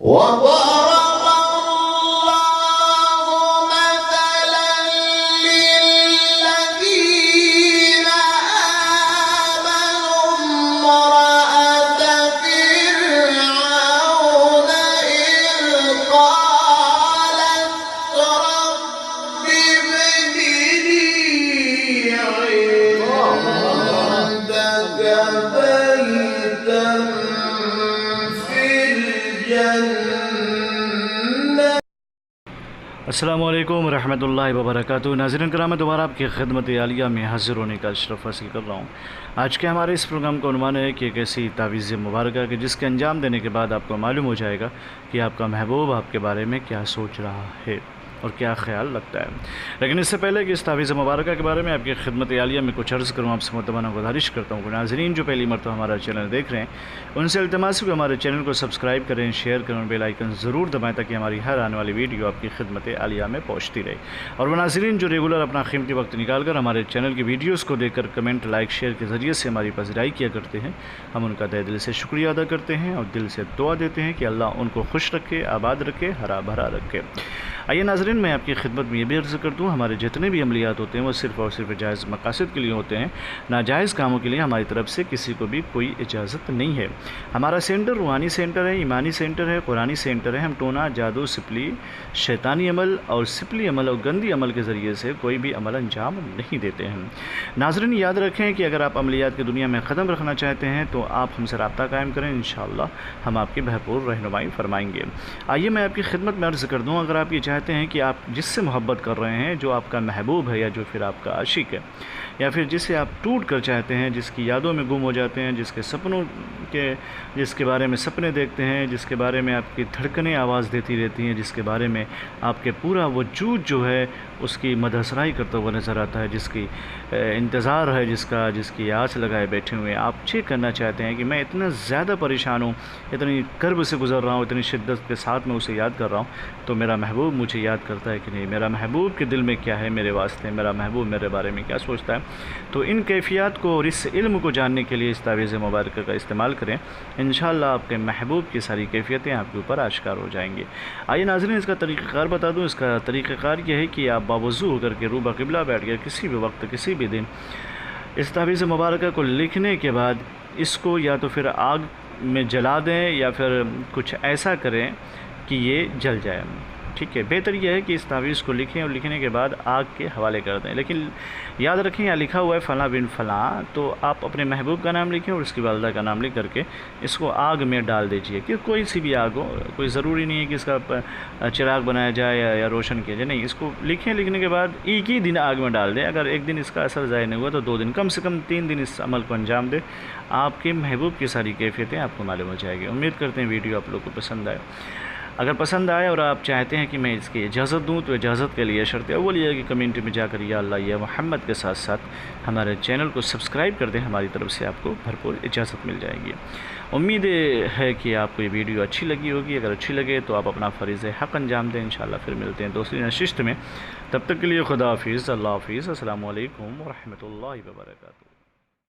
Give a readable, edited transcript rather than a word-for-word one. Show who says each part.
Speaker 1: وضرب الله مثلا للذين آمنوا امرأة فرعون إذ قالت رب ابن لي عندك بيتا في الجنة.
Speaker 2: السلام علیکم ورحمۃ اللہ وبرکاتہ. ناظرین کرام، میں دوبارہ آپ کی خدمت عالیہ میں حاضر ہونے کا شرف حاصل کر رہا ہوں. آج کے ہمارے اس پروگرام کا عنوان ہے کہ ایک ایسی تعویذ مبارکہ کہ جس کے انجام دینے کے بعد آپ کو معلوم ہو جائے گا کہ آپ کا محبوب آپ کے بارے میں کیا سوچ رہا ہے اور کیا خیال رکھتا ہے. لیکن اس سے پہلے کہ اس تعویذ مبارکہ کے بارے میں آپ کی خدمت عالیہ میں کچھ عرض کروں، آپ سے متمنہ گزارش کرتا ہوں کہ ناظرین جو پہلی مرتبہ ہمارا چینل دیکھ رہے ہیں ان سے التماس ہے کہ ہمارے چینل کو سبسکرائب کریں، شیئر کریں اور بیل آئیکن ضرور دبائیں تاکہ ہماری ہر آنے والی ویڈیو آپ کی خدمت عالیہ میں پہنچتی رہے. اور وہ ناظرین جو ریگولر اپنا قیمتی وقت نکال کر ہمارے چینل کی ویڈیوز کو دیکھ کر کمنٹ، لائک، شیئر کے ذریعے سے ہماری پذیرائی کیا کرتے ہیں، ہم ان کا تہ دل سے شکریہ ادا کرتے ہیں اور دل سے دعا دیتے ہیں کہ اللہ ان کو خوش رکھے، آباد رکھے، ہرا بھرا رکھے. آئیے ناظرین، میں آپ کی خدمت میں یہ بھی عرض کر دوں، ہمارے جتنے بھی عملیات ہوتے ہیں وہ صرف اور صرف جائز مقاصد کے لیے ہوتے ہیں. ناجائز کاموں کے لیے ہماری طرف سے کسی کو بھی کوئی اجازت نہیں ہے. ہمارا سینٹر روحانی سینٹر ہے، ایمانی سینٹر ہے، قرآنی سینٹر ہے. ہم ٹونا، جادو، سپلی، شیطانی عمل اور سپلی عمل اور گندی عمل کے ذریعے سے کوئی بھی عمل انجام نہیں دیتے ہیں. ناظرین یاد رکھیں کہ اگر آپ عملیات کی دنیا میں قدم رکھنا چاہتے ہیں تو آپ ہم سے رابطہ قائم کریں، انشاءاللہ ہم آپ کی بھرپور رہنمائی فرمائیں گے. آئیے میں آپ کی خدمت میں عرض کر دوں، اگر آپ یہ چاہتے ہیں کہ آپ جس سے محبت کر رہے ہیں، جو آپ کا محبوب ہے یا جو پھر آپ کا عاشق ہے یا پھر جسے آپ ٹوٹ کر چاہتے ہیں، جس کی یادوں میں گم ہو جاتے ہیں، جس کے بارے میں سپنے دیکھتے ہیں، جس کے بارے میں آپ کی دھڑکنیں آواز دیتی رہتی ہیں، جس کے بارے میں آپ کے پورا وجود جو ہے اس کی مدحسرائی کرتا ہوا نظر آتا ہے، جس کی انتظار ہے، جس کی آس لگائے بیٹھے ہوئے آپ چیک کرنا چاہتے ہیں کہ میں اتنا زیادہ پریشان ہوں، اتنی کرب سے گزر رہا ہوں، اتنی شدت کے ساتھ میں اسے یاد کر رہا ہوں، تو میرا محبوب مجھے یاد کرتا ہے کہ نہیں، میرا محبوب کے دل میں کیا ہے میرے واسطے، میرا محبوب میرے بارے میں کیا سوچتا ہے. تو ان کیفیات کو اور اس علم کو جاننے کے لیے اس تعویذ مبارکہ کا استعمال کریں، انشاءاللہ آپ کے محبوب کی ساری کیفیتیں آپ کے اوپر آشکار ہو جائیں گی. آئیے ناظرین اس کا طریقہ کار بتا دوں. اس کا طریقہ کار یہ ہے کہ آپ باوضو ہو کر کے روبہ قبلہ بیٹھ گئے کسی بھی وقت کسی بھی دن اس تعویذ مبارکہ کو لکھنے کے بعد اس کو یا تو پھر آگ میں جلا دیں یا پھر کچھ ایسا کریں کہ یہ جل جائے. ٹھیک ہے، بہتر یہ ہے کہ اس تعویذ کو لکھیں اور لکھنے کے بعد آگ کے حوالے کر دیں. لیکن یاد رکھیں یہاں لکھا ہوا ہے فلاں بن فلاں، تو آپ اپنے محبوب کا نام لکھیں اور اس کی والدہ کا نام لکھ کر کے اس کو آگ میں ڈال دیجئے، کہ کوئی سی بھی آگ ہو، کوئی ضروری نہیں ہے کہ اس کا چراغ بنایا جائے یا روشن کیا جائے، نہیں، اس کو لکھیں. لکھنے کے بعد ایک ہی دن آگ میں ڈال دیں. اگر ایک دن اس کا اثر ظاہر نہیں ہوا تو 2 دن، کم سے کم 3 دن اس عمل کو انجام دیں. آپ کے محبوب کی ساری کیفیتیں آپ کو معلوم ہو جائے گی. امید کرتے ہیں ویڈیو آپ لوگوں کو پسند آئے. اگر پسند آئے اور آپ چاہتے ہیں کہ میں اس کی اجازت دوں تو اجازت کے لیے شرط اول یہ ہے کہ کمیونٹی میں جا کر یا اللہ یا محمد کے ساتھ ساتھ ہمارے چینل کو سبسکرائب کر دیں. ہماری طرف سے آپ کو بھرپور اجازت مل جائے گی. امید ہے کہ آپ کو یہ ویڈیو اچھی لگی ہوگی. اگر اچھی لگے تو آپ اپنا فریضہ حق انجام دیں. انشاءاللہ پھر ملتے ہیں دوسری نشست میں. تب تک کے لیے خدا حافظ، اللہ حافظ، السلام علیکم ورحمۃ اللہ وبرکاتہ.